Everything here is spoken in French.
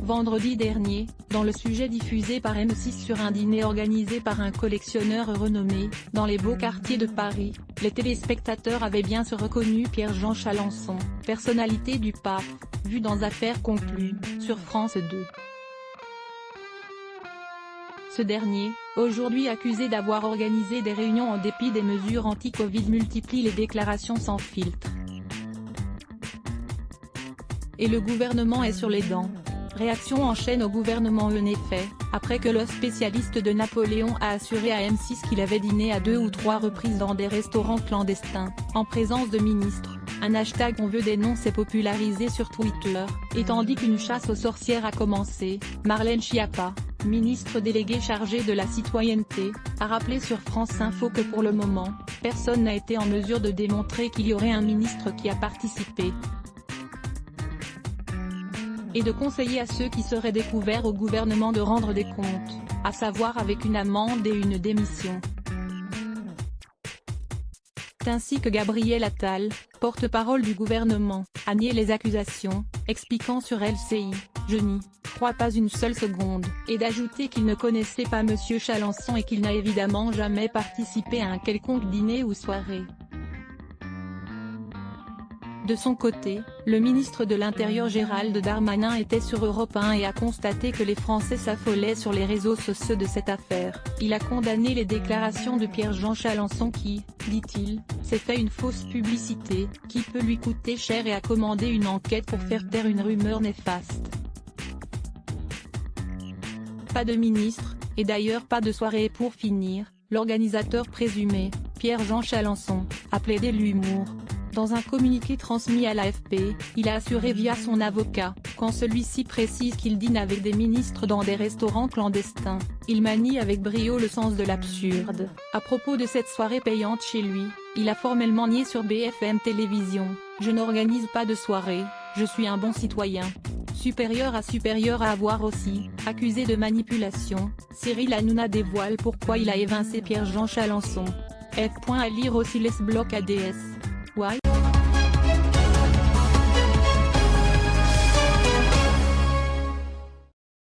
Vendredi dernier, dans le sujet diffusé par M6 sur un dîner organisé par un collectionneur renommé, dans les beaux quartiers de Paris, les téléspectateurs avaient bien reconnu Pierre-Jean Chalancon, personnalité du PAF, vu dans Affaires conclues, sur France 2. Ce dernier, aujourd'hui accusé d'avoir organisé des réunions en dépit des mesures anti-Covid, multiplie les déclarations sans filtre. Et le gouvernement est sur les dents. Réaction en chaîne au gouvernement en effet, après que le spécialiste de Napoléon a assuré à M6 qu'il avait dîné à 2 ou 3 reprises dans des restaurants clandestins, en présence de ministres. Un hashtag On veut des noms s'est popularisé sur Twitter, et tandis qu'une chasse aux sorcières a commencé, Marlène Schiappa, ministre déléguée chargée de la citoyenneté, a rappelé sur France Info que pour le moment, personne n'a été en mesure de démontrer qu'il y aurait un ministre qui a participé. Et de conseiller à ceux qui seraient découverts au gouvernement de rendre des comptes, à savoir avec une amende et une démission. Ainsi que Gabriel Attal, porte-parole du gouvernement, a nié les accusations, expliquant sur LCI, « Je n'y crois pas une seule seconde », et d'ajouter qu'il ne connaissait pas M. Chalancon et qu'il n'a évidemment jamais participé à un quelconque dîner ou soirée. De son côté, le ministre de l'Intérieur Gérald Darmanin était sur Europe 1 et a constaté que les Français s'affolaient sur les réseaux sociaux de cette affaire. Il a condamné les déclarations de Pierre-Jean Chalancon qui, dit-il, s'est fait une fausse publicité, qui peut lui coûter cher, et a commandé une enquête pour faire taire une rumeur néfaste. Pas de ministre, et d'ailleurs pas de soirée pour finir, l'organisateur présumé, Pierre-Jean Chalancon, a plaidé l'humour. Dans un communiqué transmis à l'AFP, il a assuré via son avocat, quand celui-ci précise qu'il dîne avec des ministres dans des restaurants clandestins, il manie avec brio le sens de l'absurde. À propos de cette soirée payante chez lui, il a formellement nié sur BFM Télévision, « Je n'organise pas de soirée, je suis un bon citoyen ». Supérieur à avoir aussi, accusé de manipulation, Cyril Hanouna dévoile pourquoi il a évincé Pierre-Jean Chalancon. À lire aussi les blocs ADS. Why?